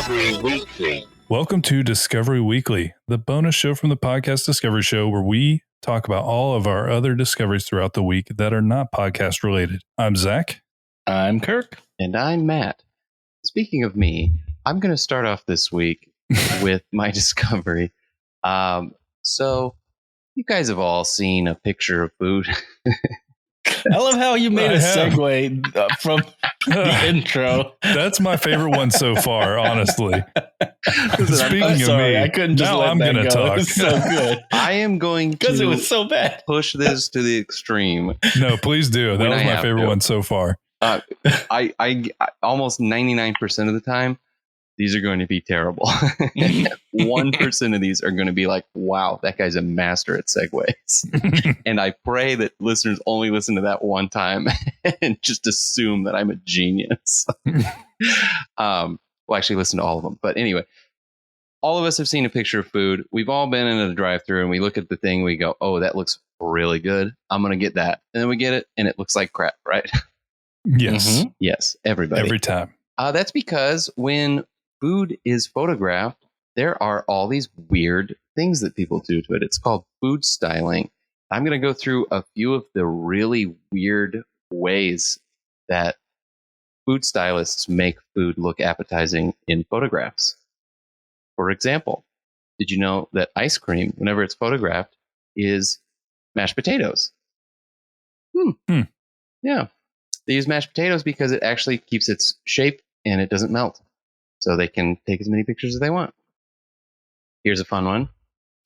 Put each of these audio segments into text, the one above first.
Discovery Weekly. Welcome to Discovery Weekly, the bonus show from the podcast Discovery Show, where we talk about all of our other discoveries throughout the week that are not podcast related. I'm Zach. I'm Kirk. And I'm Matt. Speaking of me, I'm going to start off this week with my discovery. So, you guys have all seen a picture of food. I love how you made a segue from the intro. That's my favorite one so far, honestly. Speaking I'm sorry, of me, I couldn't just now let I'm that going to go. talk. It was so good. I am going Because it to was so bad. push this to the extreme. No, please do. That When was I my have favorite to. one so far. I almost 99% of the time, these are going to be terrible. 1% of these are going to be like, wow, that guy's a master at segues. And I pray that listeners only listen to that one time and just assume that I'm a genius. Well, actually listen to all of them. But anyway, all of us have seen a picture of food. We've all been in a drive-thru and we look at the thing. We go, oh, that looks really good. I'm going to get that. And then we get it and it looks like crap, right? Yes. Mm-hmm. Yes, everybody. Every time. That's because when food is photographed, there are all these weird things that people do to it. It's called food styling. I'm going to go through a few of the really weird ways that food stylists make food look appetizing in photographs. For example, did you know that ice cream, whenever it's photographed, is mashed potatoes? Yeah. They use mashed potatoes because it actually keeps its shape and it doesn't melt. So they can take as many pictures as they want. Here's a fun one.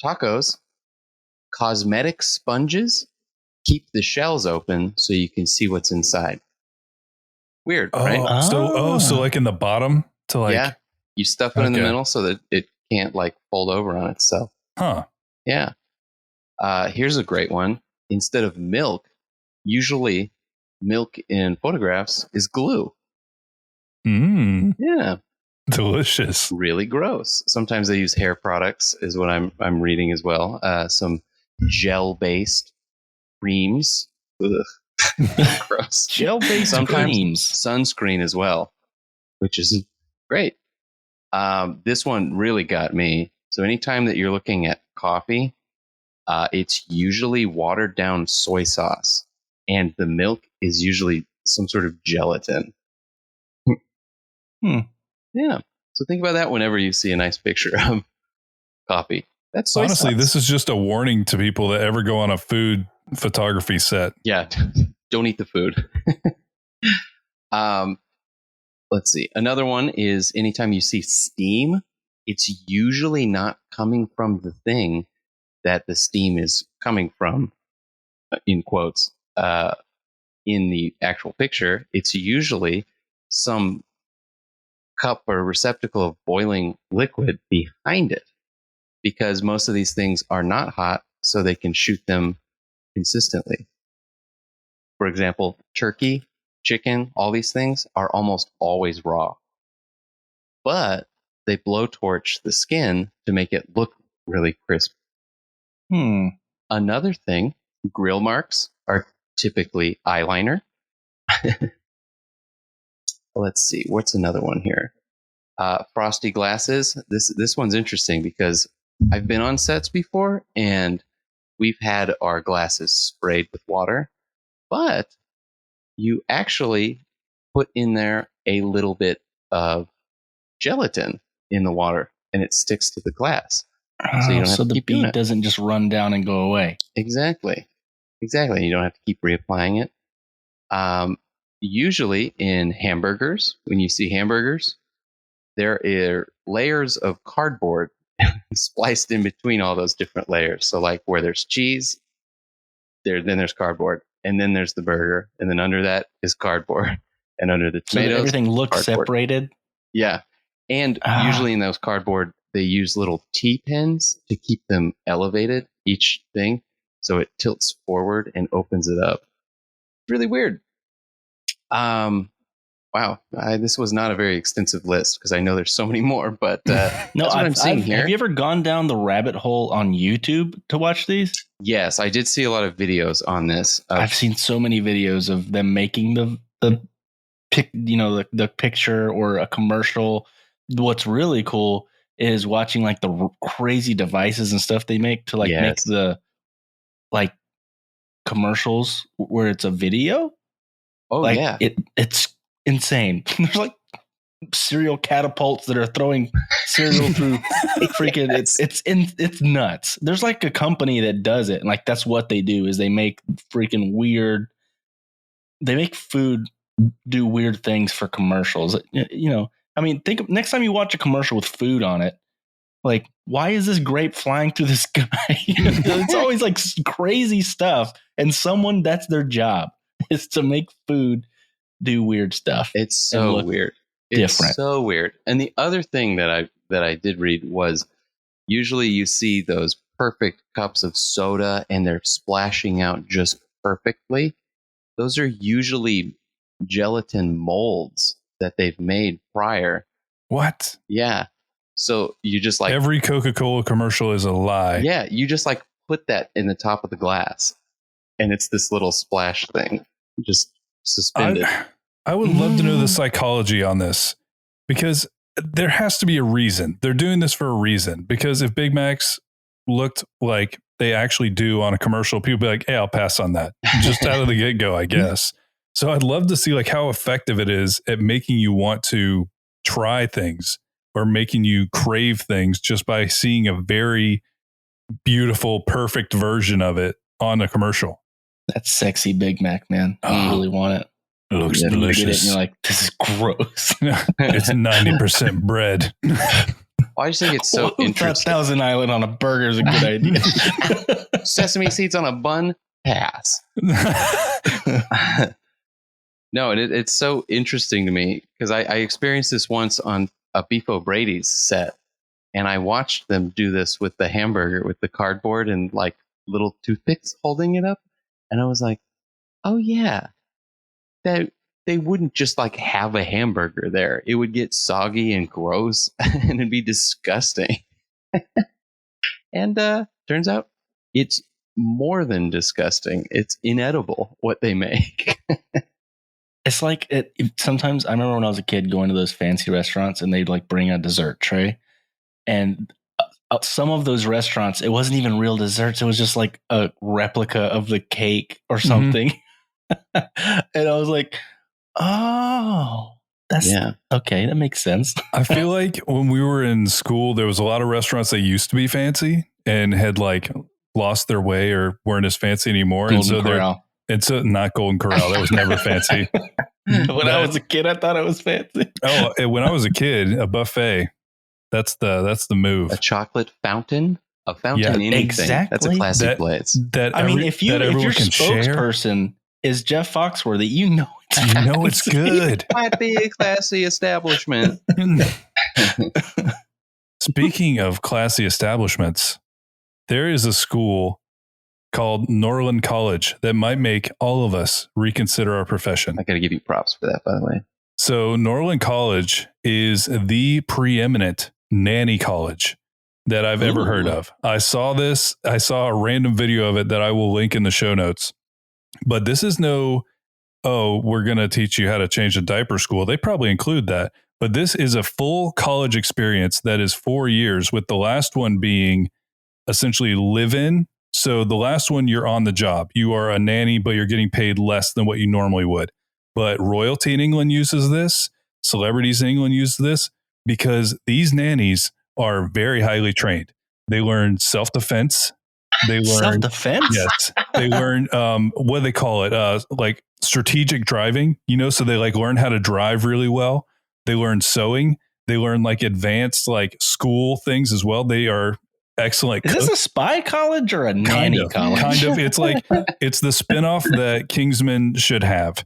Tacos. Cosmetic sponges keep the shells open so you can see what's inside. Weird, right? So like in the bottom to like. Yeah. You stuff it in the Okay. middle so that it can't like fold over on itself. Huh. Yeah. Here's a great one. Instead of milk, usually milk in photographs is glue. Yeah. Delicious. Really gross. Sometimes they use hair products, is what I'm reading as well. Some gel-based creams. Ugh. Gross. Gel-based Sometimes creams. sunscreen as well, which is great. This one really got me. So anytime that you're looking at coffee, it's usually watered down soy sauce, and the milk is usually some sort of gelatin. Yeah. So think about that whenever you see a nice picture of coffee. That's soy Honestly, sauce. this is just a warning to people that ever go on a food photography set. Yeah. Don't eat the food. Let's see. Another one is anytime you see steam, it's usually not coming from the thing that the steam is coming from, in quotes, in the actual picture. It's usually some cup or receptacle of boiling liquid behind it, because most of these things are not hot, so they can shoot them consistently. For example, turkey, chicken, all these things are almost always raw, but they blowtorch the skin to make it look really crisp. Another thing, grill marks are typically eyeliner. Let's see, what's another one here? Frosty glasses. This one's interesting because I've been on sets before and we've had our glasses sprayed with water, but you actually put in there a little bit of gelatin in the water and it sticks to the glass. So you don't have to the keep doing bead it. doesn't just run down and go away. Exactly. You don't have to keep reapplying it. Usually in hamburgers, when you see hamburgers, there are layers of cardboard spliced in between all those different layers. So like where there's cheese, then there's cardboard, and then there's the burger, and then under that is cardboard, and under the So that tomatoes, everything looks cardboard. separated. Yeah. And usually in those cardboard, they use little T-pins to keep them elevated, each thing, so it tilts forward and opens it up. Really weird. Wow, this was not a very extensive list because I know there's so many more, but No, that's what I'm seeing here. Have you ever gone down the rabbit hole on YouTube to watch these? Yes, I did see a lot of videos on this. I've seen so many videos of them making the picture or a commercial what's really cool is watching like the crazy devices and stuff they make to like make the like commercials where it's a video. Oh like, yeah, it's insane. There's like cereal catapults that are throwing cereal through freaking. It's nuts. There's like a company that does it, and like that's what they do is they make freaking weird. They make food do weird things for commercials. You know, I mean, think next time you watch a commercial with food on it. Like, why is this grape flying through the sky? It's always like crazy stuff. And that's their job is to make food do weird stuff. It's so weird. Different. It's so weird. And the other thing that I did read was usually you see those perfect cups of soda and they're splashing out just perfectly. Those are usually gelatin molds that they've made prior. What? Yeah. So you just like every Coca-Cola commercial is a lie. Yeah, you just like put that in the top of the glass, and it's this little splash thing, just suspended. I would love to know the psychology on this because there has to be a reason. They're doing this for a reason. Because if Big Macs looked like they actually do on a commercial, people would be like, "Hey, I'll pass on that." Just out of the get-go, I guess. So I'd love to see like how effective it is at making you want to try things. Or making you crave things just by seeing a very beautiful, perfect version of it on a commercial. That sexy Big Mac, man. You really want it. It looks delicious. You get it and you're like, this is gross. It's 90% bread. I just think it's so interesting. Thousand Island on a burger is a good idea. Sesame seeds on a bun? Pass. No, it's so interesting to me because I experienced this once on a Beef O'Brady's set, and I watched them do this with the hamburger with the cardboard and like little toothpicks holding it up, and I was like, oh yeah, that they wouldn't just like have a hamburger there. It would get soggy and gross and it'd be disgusting. And turns out it's more than disgusting. It's inedible what they make. It's like sometimes I remember when I was a kid going to those fancy restaurants and they'd like bring a dessert tray, and some of those restaurants, it wasn't even real desserts. It was just like a replica of the cake or something. And I was like, oh, that's okay. That makes sense. I feel like when we were in school, there was a lot of restaurants that used to be fancy and had like lost their way or weren't as fancy anymore. Golden Corral. It's not Golden Corral. That was never fancy. When I was a kid, I thought it was fancy. Oh, when I was a kid, a buffet. That's the move. A chocolate fountain, a fountain, anything. Exactly. That's a classic place. If your spokesperson is Jeff Foxworthy, you know it's good. It might be a classy establishment. Speaking of classy establishments, there is a school called Norland College that might make all of us reconsider our profession. I got to give you props for that, by the way. So Norland College is the preeminent nanny college that I've ever heard of. I saw a random video of it that I will link in the show notes. But this is we're going to teach you how to change a diaper school. They probably include that. But this is a full college experience that is 4 years, with the last one being essentially live-in. So the last one, you're on the job. You are a nanny, but you're getting paid less than what you normally would. But royalty in England uses this. Celebrities in England use this because these nannies are very highly trained. They learn self-defense. They learn self-defense. Yes, they learn what do they call it? Like strategic driving. So they like learn how to drive really well. They learn sewing. They learn like advanced like school things as well. They are excellent. Is this a spy college or a nanny college? Kind of. It's like it's the spinoff that Kingsman should have.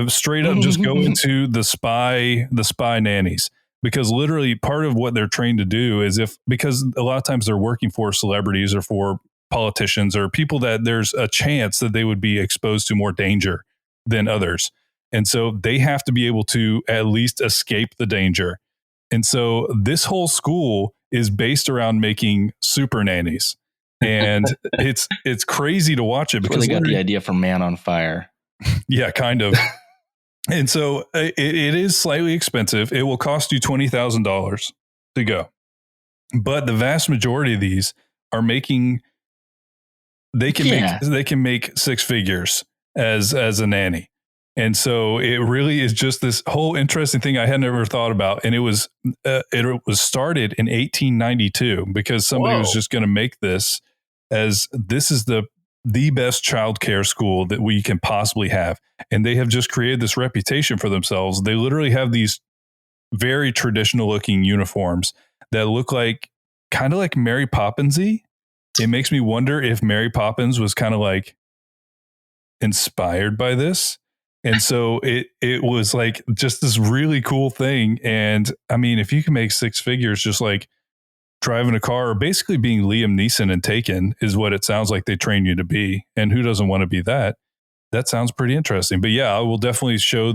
Straight up, just go into the spy nannies, because literally part of what they're trained to do is because a lot of times they're working for celebrities or for politicians or people that there's a chance that they would be exposed to more danger than others. And so they have to be able to at least escape the danger. And so this whole school is based around making super nannies. And it's crazy to watch it because they got the idea for Man on Fire. Yeah, kind of. And so it is slightly expensive. It will cost you $20,000 to go. But the vast majority of these are making, they can make six figures as a nanny. And so it really is just this whole interesting thing I had never thought about. And it was started in 1892 because somebody was just going to make this as this is the best childcare school that we can possibly have. And they have just created this reputation for themselves. They literally have these very traditional looking uniforms that look like kind of like Mary Poppins-y. It makes me wonder if Mary Poppins was kind of like inspired by this. And so it was like just this really cool thing. And I mean, if you can make six figures just like driving a car or basically being Liam Neeson and Taken is what it sounds like they train you to be. And who doesn't want to be that? That sounds pretty interesting. But yeah, I will definitely show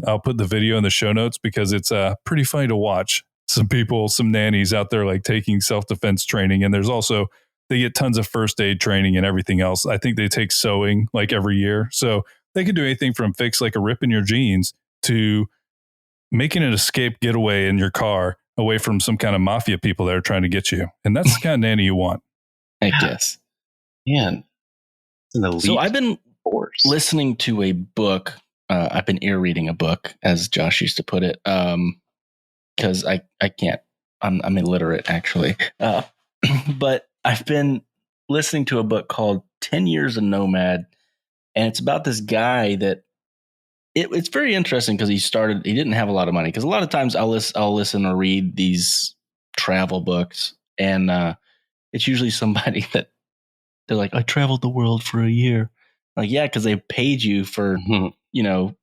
I'll put the video in the show notes because it's pretty funny to watch some nannies out there like taking self-defense training. And there's also, they get tons of first aid training and everything else. I think they take sewing like every year. So they can do anything from fix like a rip in your jeans to making an escape getaway in your car away from some kind of mafia people that are trying to get you. And that's the kind of nanny you want. I guess. Man. So I've been listening to a book. I've been ear reading a book, as Josh used to put it, because I can't. I'm illiterate, actually. But I've been listening to a book called 10 Years a Nomad. And it's about this guy that it's very interesting because he didn't have a lot of money. Because a lot of times I'll listen or read these travel books, and it's usually somebody that they're like, I traveled the world for a year. Like, yeah, because they paid you for,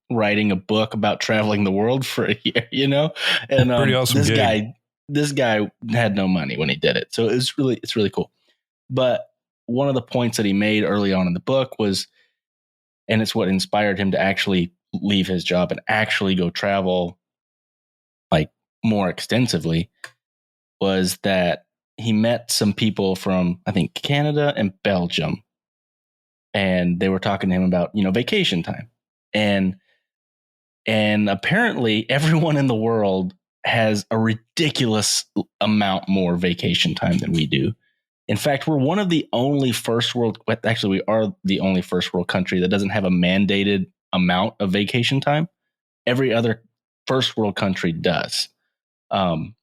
writing a book about traveling the world for a year, And pretty awesome this guy had no money when he did it. So it's really cool. But one of the points that he made early on in the book was, and it's what inspired him to actually leave his job and actually go travel like more extensively, was that he met some people from, I think, Canada and Belgium. And they were talking to him about, vacation time. And apparently everyone in the world has a ridiculous amount more vacation time than we do. In fact, we're one of the only we are the only first world country that doesn't have a mandated amount of vacation time. Every other first world country does. And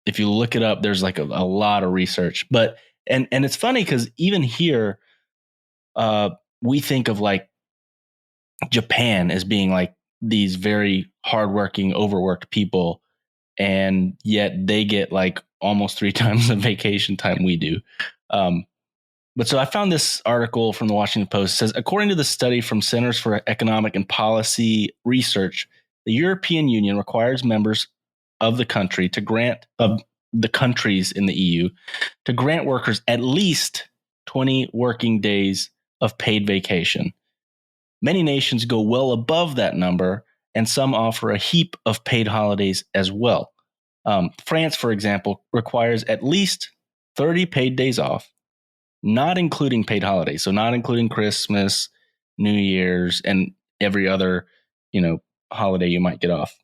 if you look it up, there's like a lot of research. But and it's funny because even here, we think of like Japan as being like these very hardworking, overworked people, and yet they get like almost 3 times the vacation time we do. But so I found this article from the Washington Post. It says, according to the study from Centers for Economic and Policy Research, the European Union requires members of the country to grant of the countries in the EU to grant workers at least 20 working days of paid vacation. Many nations go well above that number, and some offer a heap of paid holidays as well. France, for example, requires at least 30 paid days off, not including paid holidays. So not including Christmas, New Year's, and every other, holiday you might get off.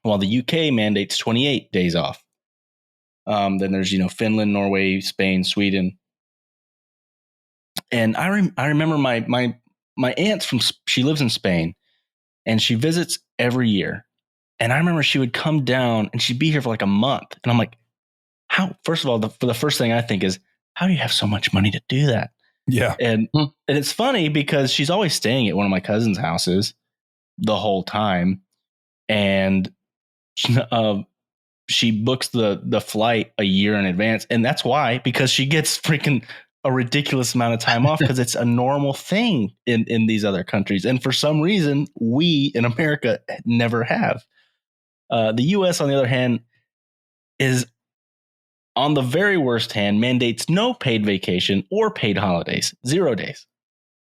While the UK mandates 28 days off. Then there's, Finland, Norway, Spain, Sweden. And I remember my aunt's she lives in Spain, and she visits every year. And I remember she would come down and she'd be here for like a month. And I'm like, how? First of all, the first thing I think is, how do you have so much money to do that? Yeah. And it's funny because she's always staying at one of my cousin's houses the whole time. And she books the flight a year in advance. And that's why, because she gets freaking a ridiculous amount of time off because it's a normal thing in these other countries. And for some reason, we in America never have. The U.S., on the other hand, is on the very worst hand, mandates no paid vacation or paid holidays, 0 days.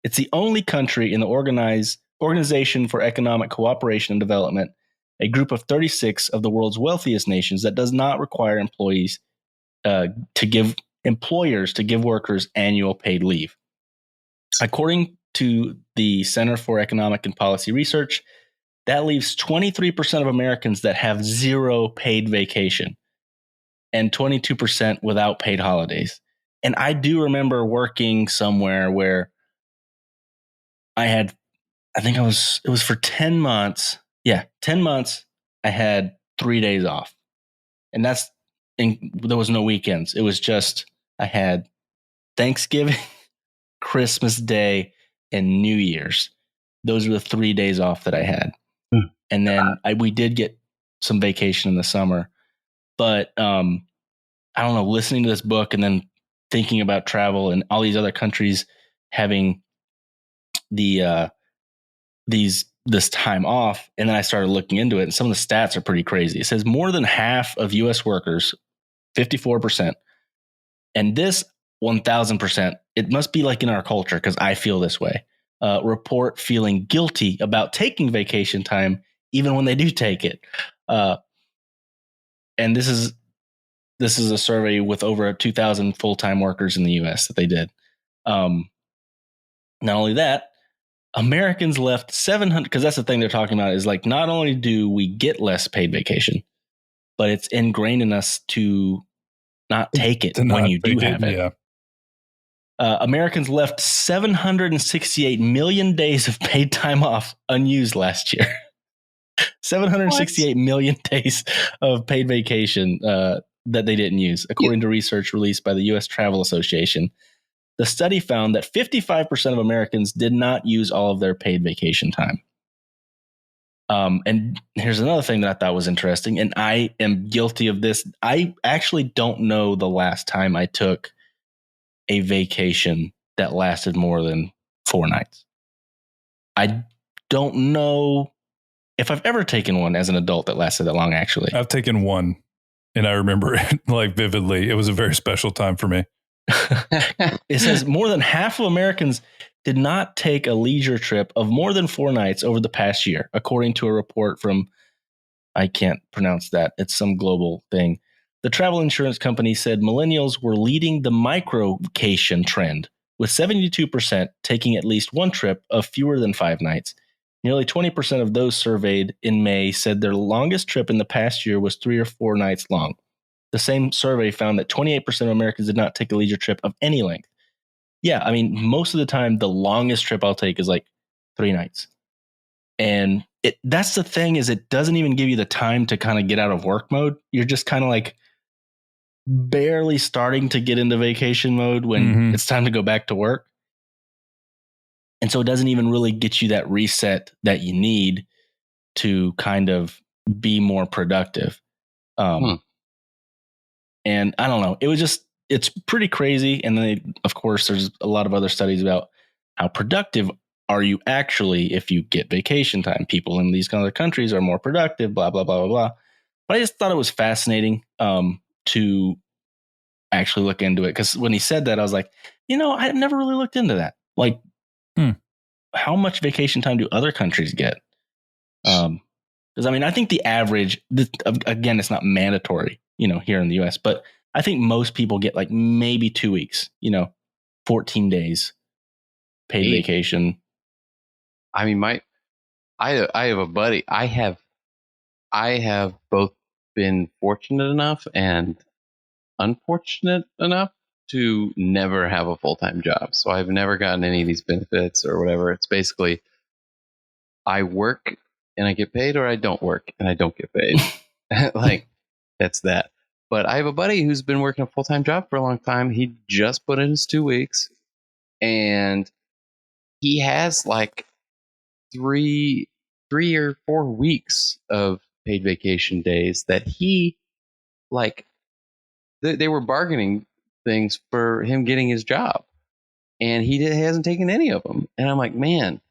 It's the only country in the Organization for Economic Cooperation and Development, a group of 36 of the world's wealthiest nations, that does not require employers to give workers annual paid leave. According to the Center for Economic and Policy Research, That leaves 23% of Americans that have zero paid vacation and 22% without paid holidays. And I do remember working somewhere where it was for 10 months. Yeah, 10 months. I had 3 days off. And there was no weekends. It was just, I had Thanksgiving, Christmas Day, and New Year's. Those were the 3 days off that I had. And then we did get some vacation in the summer. But I don't know, listening to this book and then thinking about travel and all these other countries having this time off, and then I started looking into it, and some of the stats are pretty crazy. It says more than half of U.S. workers, 54%, and this 1,000%, it must be like in our culture because I feel this way, report feeling guilty about taking vacation time even when they do take it. And this is a survey with over 2,000 full-time workers in the U.S. that they did. Not only that, Americans left 700, because that's the thing they're talking about, is like not only do we get less paid vacation, but it's ingrained in us to not take it when you do have it. Yeah. Americans left 768 million days of paid time off unused last year. 768 million days of paid vacation that they didn't use, according to research released by the U.S. Travel Association. The study found that 55% of Americans did not use all of their paid vacation time. And here's another thing that I thought was interesting, and I am guilty of this. I actually don't know the last time I took a vacation that lasted more than 4 nights. I don't know if I've ever taken one as an adult that lasted that long, actually. I've taken one, and I remember it like vividly. It was a very special time for me. It says more than half of Americans did not take a leisure trip of more than 4 nights over the past year, according to a report from, I can't pronounce that, it's some global thing. The travel insurance company said millennials were leading the micro-vacation trend, with 72% taking at least one trip of fewer than 5 nights. Nearly 20% of those surveyed in May said their longest trip in the past year was 3 or 4 nights long. The same survey found that 28% of Americans did not take a leisure trip of any length. Yeah, I mean, most of the time, the longest trip I'll take is like 3 nights. And that's the thing, is it doesn't even give you the time to kind of get out of work mode. You're just kind of like barely starting to get into vacation mode when it's time to go back to work. And so it doesn't even really get you that reset that you need to kind of be more productive. And I don't know, it's pretty crazy. And then, of course, there's a lot of other studies about how productive are you actually if you get vacation time. People in these other countries are more productive, blah, blah, blah, blah, blah. But I just thought it was fascinating to actually look into it. Because when he said that, I was like, I've never really looked into that. Like, how much vacation time do other countries get? Because, I mean, I think the average, again, it's not mandatory, here in the U.S., but I think most people get like maybe 2 weeks, 14 days paid vacation. I mean, I have a buddy. I have both been fortunate enough and unfortunate enough to never have a full-time job. So I've never gotten any of these benefits or whatever. It's basically I work and I get paid, or I don't work and I don't get paid. Like, that's that. But I have a buddy who's been working a full-time job for a long time. He just put in his 2 weeks, and he has like 3 or 4 weeks of paid vacation days that he like. They were bargaining things for him getting his job, and he hasn't taken any of them. And I'm like, man,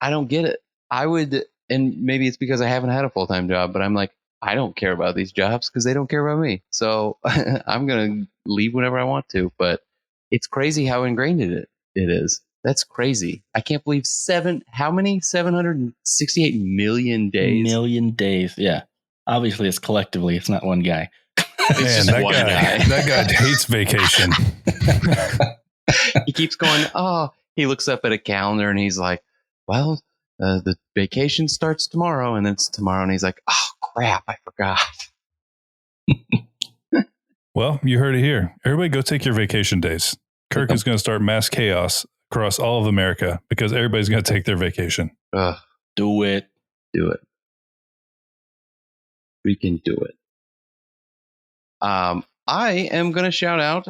I don't get it. I would, and maybe it's because I haven't had a full-time job, but I'm like, I don't care about these jobs because they don't care about me. So I'm going to leave whenever I want to. But it's crazy how ingrained it is. That's crazy. I can't believe 768 million days. Million days. Yeah. Obviously, it's collectively. It's not one guy. Man, that guy hates vacation. He keeps going, he looks up at a calendar and he's like, well, the vacation starts tomorrow, and then it's tomorrow, and he's like, oh crap, I forgot. Well, you heard it here. Everybody go take your vacation days. Kirk is going to start mass chaos across all of America because everybody's going to take their vacation. Do it. Do it. We can do it. I am going to shout out.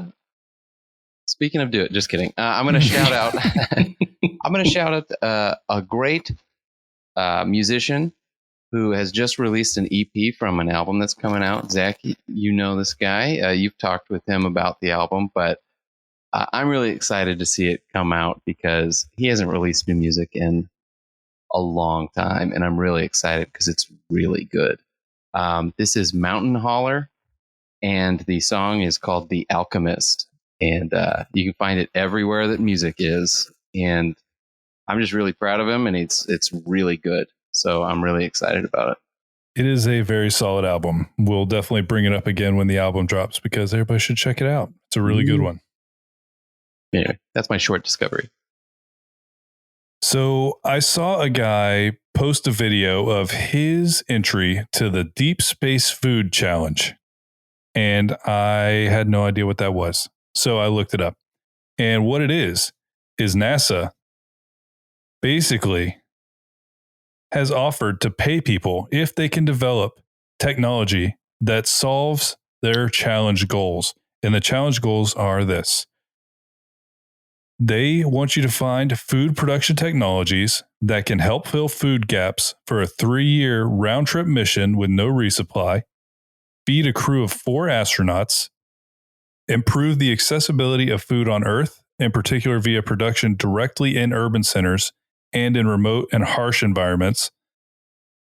Speaking of do it, just kidding. I'm going to shout out. I'm going to shout out a great musician who has just released an EP from an album that's coming out. Zach, you know this guy. You've talked with him about the album, but I'm really excited to see it come out because he hasn't released new music in a long time, and I'm really excited because it's really good. This is Mountain Holler, and the song is called The Alchemist, and you can find it everywhere that music is, and I'm just really proud of him, and it's really good. So I'm really excited about it. It is a very solid album. We'll definitely bring it up again when the album drops because everybody should check it out. It's a really good one. Anyway, that's my short discovery. So I saw a guy post a video of his entry to the Deep Space Food Challenge, and I had no idea what that was. So I looked it up. And what it is NASA basically has offered to pay people if they can develop technology that solves their challenge goals. And the challenge goals are this. They want you to find food production technologies that can help fill food gaps for a 3-year round-trip mission with no resupply, feed a crew of 4 astronauts, improve the accessibility of food on Earth, in particular via production directly in urban centers and in remote and harsh environments,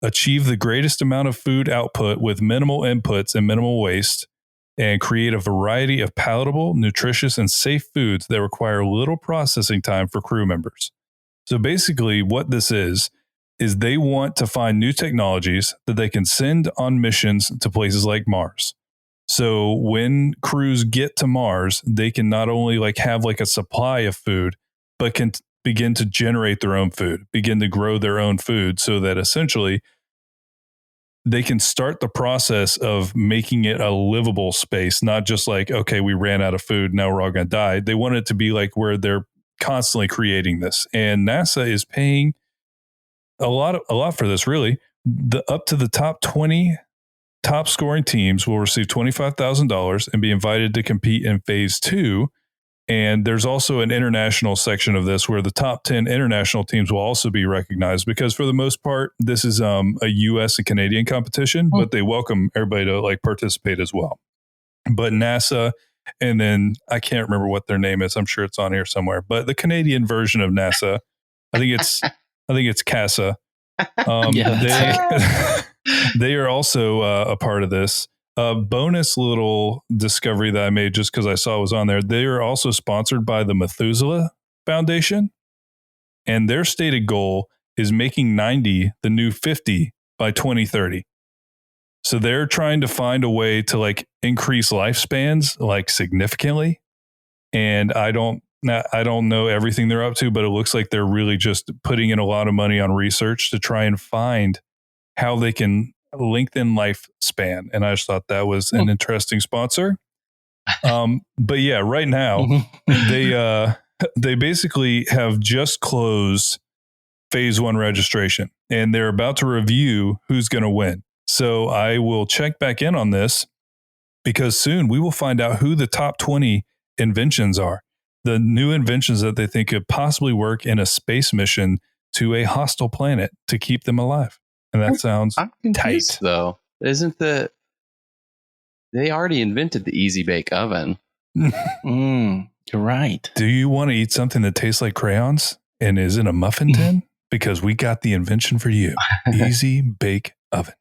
achieve the greatest amount of food output with minimal inputs and minimal waste, and create a variety of palatable, nutritious, and safe foods that require little processing time for crew members. So basically what this is they want to find new technologies that they can send on missions to places like Mars. So when crews get to Mars, they can not only have a supply of food, but can begin to generate their own food, begin to grow their own food so that essentially they can start the process of making it a livable space, not just okay, we ran out of food, now we're all going to die. They want it to be where they're constantly creating this. And NASA is paying a lot for this, really. Up to the top 20 top scoring teams will receive $25,000 and be invited to compete in phase 2. And there's also an international section of this where the top 10 international teams will also be recognized because for the most part, this is a US and Canadian competition, but they welcome everybody to participate as well. But NASA, and then I can't remember what their name is. I'm sure it's on here somewhere, but the Canadian version of NASA, I think it's CASA. They are also a part of this. A bonus little discovery that I made just because I saw it was on there. They are also sponsored by the Methuselah Foundation, and their stated goal is making 90 the new 50 by 2030. So they're trying to find a way to increase lifespans significantly. And I don't know everything they're up to, but it looks like they're really just putting in a lot of money on research to try and find how they can lengthen lifespan. And I just thought that was an interesting sponsor. But yeah, right now they basically have just closed phase 1 registration and they're about to review who's going to win. So I will check back in on this because soon we will find out who the top 20 inventions are. The new inventions that they think could possibly work in a space mission to a hostile planet to keep them alive. And that sounds tight, though. They already invented the Easy Bake Oven. You're right. Do you want to eat something that tastes like crayons and is in a muffin tin? Because we got the invention for you. Easy Bake Oven.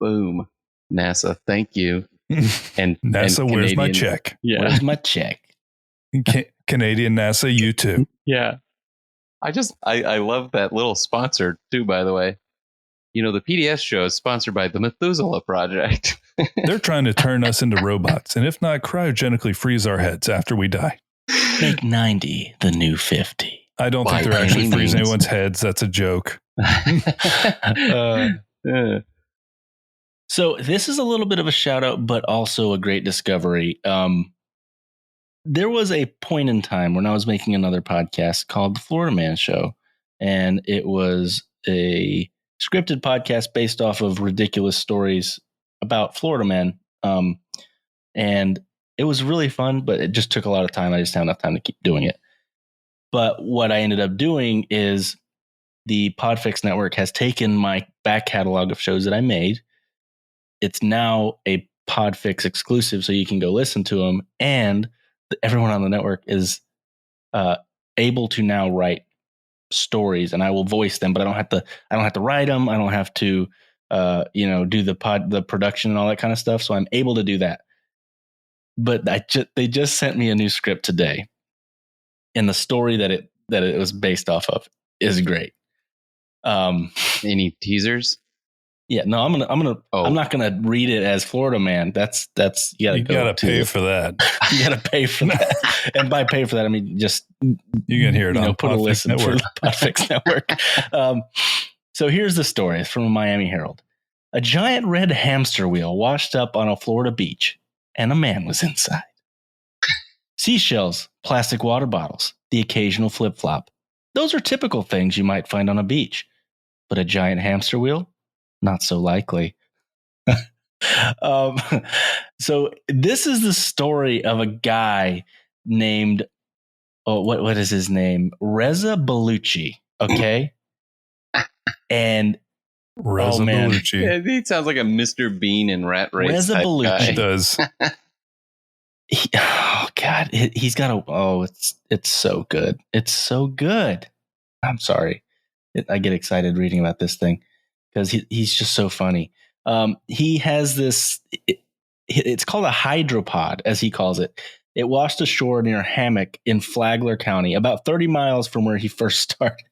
Boom. NASA, thank you. And NASA, and where's my check? Yeah. Where's my check? Canadian NASA, you too. Yeah. I love that little sponsor too, by the way. The PDS show is sponsored by the Methuselah Project. They're trying to turn us into robots, and if not, cryogenically freeze our heads after we die. Make 90 the new 50. I don't think By they're actually any freezing means. anyone's heads. That's a joke. So this is a little bit of a shout out, but also a great discovery. There was a point in time when I was making another podcast called The Florida Man Show, and it was a scripted podcast based off of ridiculous stories about Florida men. And it was really fun, but it just took a lot of time. I just didn't have enough time to keep doing it. But what I ended up doing is the Podfix Network has taken my back catalog of shows that I made. It's now a Podfix exclusive, so you can go listen to them. And everyone on the network is able to now write stories, and I will voice them, but I don't have to write them. I don't have to, do the production and all that kind of stuff. So I'm able to do that. But they just sent me a new script today, and the story that it was based off of is great. Any teasers? Yeah, no, I'm not gonna read it as Florida Man. That's you gotta pay for that. You gotta pay for that, and by pay for that, I mean just you can hear it on put a Podfix listen Network. for the Podfix Network. So here's the story from the Miami Herald. A giant red hamster wheel washed up on a Florida beach, and a man was inside. Seashells, plastic water bottles, the occasional flip-flop. Those are typical things you might find on a beach. But a giant hamster wheel? Not so likely. So this is the story of a guy named, what is his name? Reza Bellucci. Okay. And Reza Bellucci. Yeah, he sounds like a Mr. Bean and Rat Race. Reza type Bellucci guy. It does. God, he's got it's so good. It's so good. I'm sorry. I get excited reading about this thing because he's just so funny. He has this, it's called a hydropod, as he calls it. It washed ashore near Hammock in Flagler County, about 30 miles from where he first started.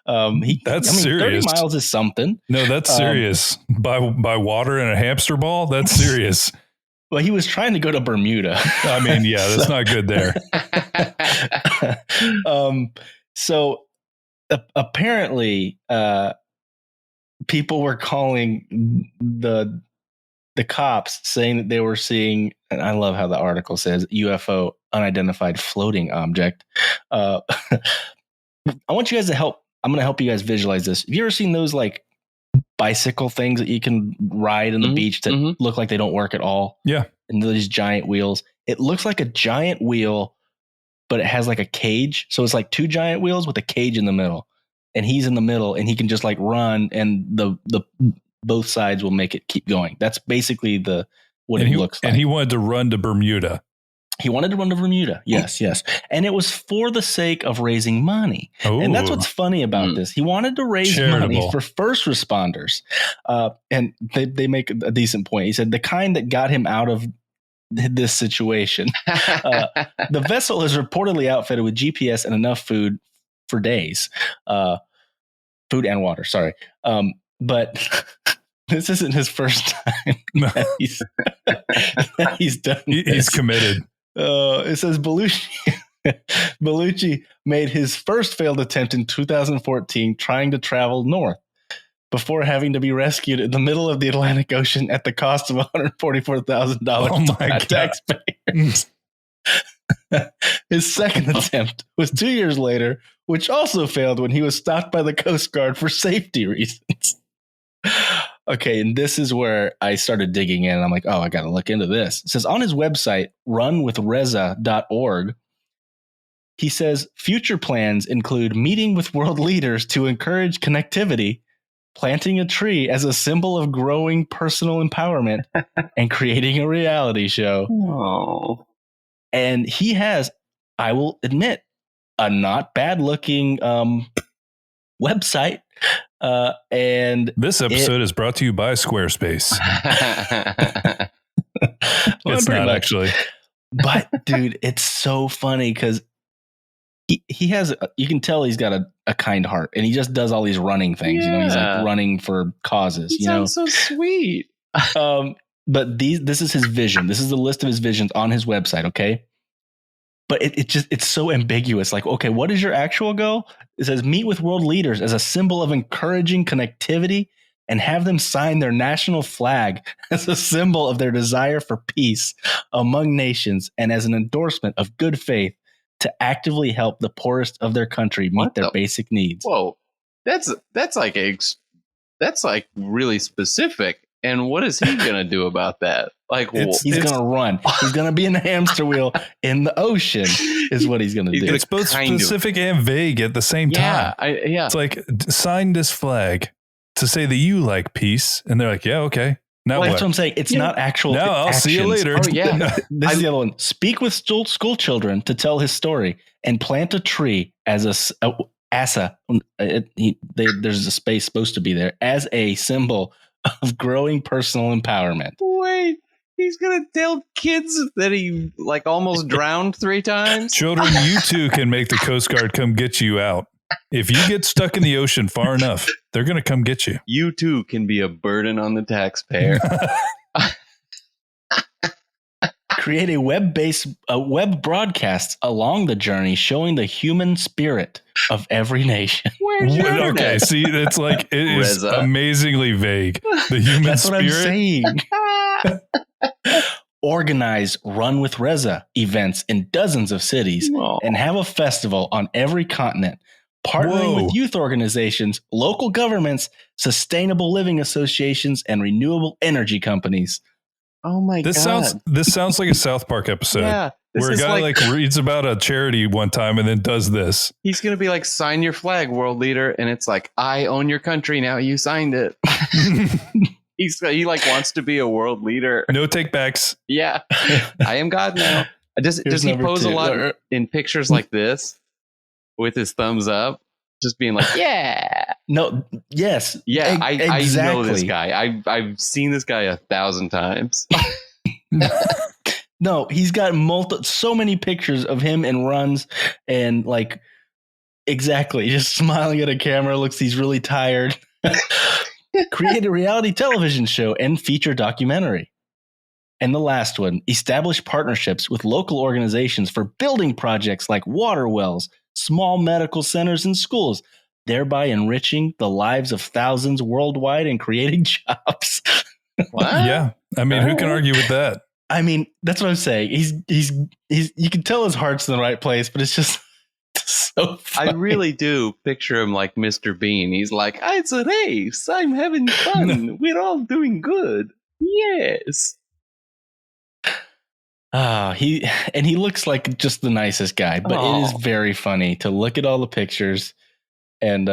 Serious. 30 miles is something. No, that's serious. By water and a hamster ball? That's serious. Well, he was trying to go to Bermuda. I mean, yeah, that's not good there. So apparently, people were calling the cops saying that they were seeing, and I love how the article says UFO, unidentified floating object. I want you guys to help. I'm going to help you guys visualize this. Have you ever seen those like bicycle things that you can ride on the beach that look like they don't work at all? Yeah. And these giant wheels. It looks like a giant wheel, but it has like a cage. So it's like two giant wheels with a cage in the middle. And he's in the middle and he can just like run and the both sides will make it keep going. That's basically what it looks like. And he wanted to run to Bermuda. He wanted to run to Bermuda. Yes. And it was for the sake of raising money. Ooh. And that's what's funny about this. He wanted to raise money for first responders. And they make a decent point. He said the kind that got him out of this situation. The vessel is reportedly outfitted with GPS and enough food for days. Food and water, sorry. But this isn't his first time he's done this. He's committed. It says Bellucci made his first failed attempt in 2014 trying to travel north before having to be rescued in the middle of the Atlantic Ocean at the cost of $144,000 by taxpayers. His second attempt was 2 years later, which also failed when he was stopped by the Coast Guard for safety reasons. Okay, and this is where I started digging in. And I'm like, oh, I got to look into this. It says on his website, runwithreza.org, he says future plans include meeting with world leaders to encourage connectivity, planting a tree as a symbol of growing personal empowerment, and creating a reality show. Oh. And he has, I will admit, a not bad looking website. And this episode is brought to you by Squarespace. It's not actually. But dude, it's so funny because he has, you can tell he's got a kind heart, and he just does all these running things. Yeah. He's like running for causes. Sounds so sweet. But this is his vision. This is the list of his visions on his website. Okay. but it's so ambiguous. Like, okay, what is your actual goal? It says meet with world leaders as a symbol of encouraging connectivity and have them sign their national flag as a symbol of their desire for peace among nations and as an endorsement of good faith to actively help the poorest of their country meet their basic needs. Whoa, that's like really specific. And what is he gonna do about that? Like, he's gonna run. He's gonna be in the hamster wheel in the ocean. Is what he's gonna do. It's both specific and vague at the same time. Yeah, it's like sign this flag to say that you like peace, and they're like, yeah, okay. Now that's what I'm saying. It's not actual. No, I'll see you later. Oh yeah, this is the other one. Speak with school children to tell his story and plant a tree as there's a space supposed to be there as a symbol of growing personal empowerment. Wait, he's gonna tell kids that he like almost drowned 3 times? Children, you too can make the Coast Guard come get you out. If you get stuck in the ocean far enough, they're gonna come get you. You too can be a burden on the taxpayer. Create a web broadcasts along the journey showing the human spirit of every nation. Where's your internet? Okay, see, it's like it is amazingly vague. The human That's spirit. What I'm saying. Organize Run with Reza events in dozens of cities and have a festival on every continent. Partnering with youth organizations, local governments, sustainable living associations, and renewable energy companies. Oh my God. This sounds like a South Park episode. Yeah. Where a guy like reads about a charity one time and then does this. He's going to be like, sign your flag, world leader. And it's like, I own your country now. You signed it. He like wants to be a world leader. No take backs. Yeah. I am God now. Does he pose a lot in pictures like this with his thumbs up? Just being like, yeah. No. Yes. Yeah. I know this guy. I've seen this guy 1,000 times. No, he's got so many pictures of him in runs and like exactly just smiling at a camera. He's really tired. Create a reality television show and feature documentary. And the last one, establish partnerships with local organizations for building projects like water wells, small medical centers, and schools, thereby enriching the lives of thousands worldwide and creating jobs. What? Yeah. I mean, who can argue with that? I mean, that's what I'm saying. He's you can tell his heart's in the right place, but it's just so funny. I really do picture him like Mr. Bean. He's like, it's a race. I'm having fun. We're all doing good. Yes. He looks like just the nicest guy, but it is very funny to look at all the pictures and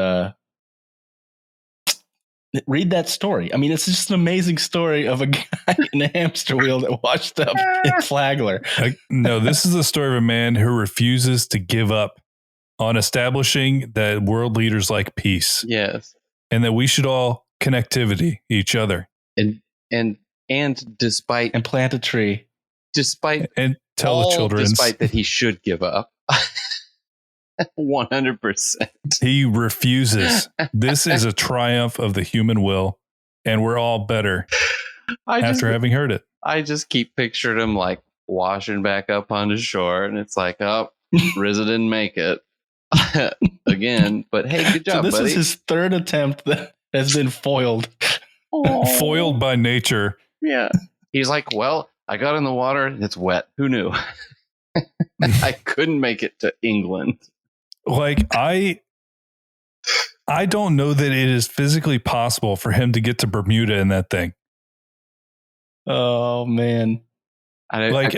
read that story. I mean, it's just an amazing story of a guy in a hamster wheel that washed up in Flagler. No, this is the story of a man who refuses to give up on establishing that world leaders like peace. Yes. And that we should all connectivity each other. And despite and plant a tree. Despite and tell the children despite that he should give up. 100%. He refuses. This is a triumph of the human will, and we're all better after having heard it. I just keep picturing him like washing back up on the shore, and it's like, Rizza didn't make it again. But hey, good job, so this buddy. is his third attempt that has been foiled. Foiled by nature. Yeah. He's like, well, I got in the water, and it's wet. Who knew? I couldn't make it to England. Like, I don't know that it is physically possible for him to get to Bermuda in that thing. Oh man! In his like,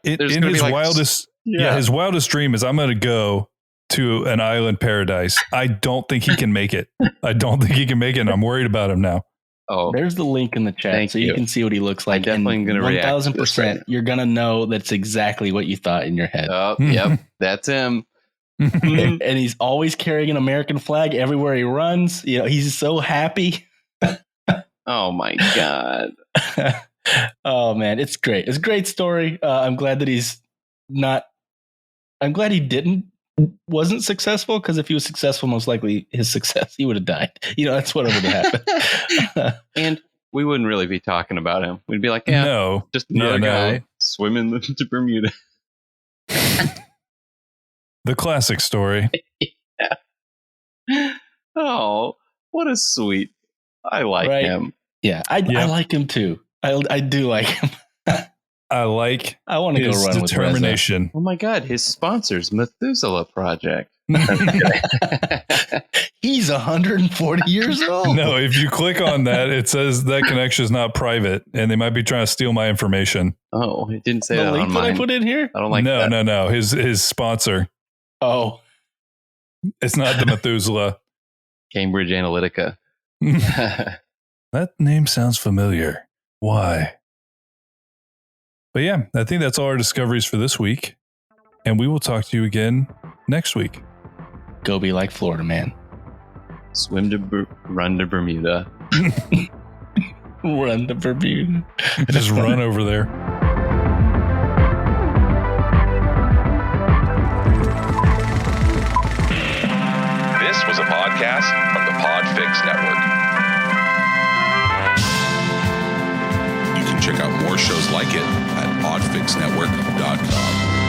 his wildest dream is I'm going to go to an island paradise. I don't think he can make it. And I'm worried about him now. Oh, there's the link in the chat, so you can see what he looks like. I'm definitely going to react. 1,000%, you're going to know that's exactly what you thought in your head. Oh, yep, that's him. And he's always carrying an American flag everywhere he runs. You know, he's so happy. Oh my God. Oh man, it's great. It's a great story. I'm glad that I'm glad he wasn't successful, because if he was successful, most likely he would have died. You know, that's what would have happened. And we wouldn't really be talking about him. We'd be like, just another guy swimming to Bermuda. The classic story. Oh, what a sweet. I like him. Yeah, I like him too. I do like him. I like I want to go run determination. with Oh my God, his sponsors, Methuselah Project. He's 140 years old. No, if you click on that, it says that connection is not private, and they might be trying to steal my information. Oh, it didn't say the that link on that mine. I put in here. I don't like that. No. His sponsor. Oh, it's not the Methuselah. Cambridge Analytica. That name sounds familiar. Why? But yeah, I think that's all our discoveries for this week. And we will talk to you again next week. Go be like Florida man. Run to Bermuda. Run to Bermuda. Just run over there. This was a podcast from the Podfix Network. You can check out more shows like it at podfixnetwork.com.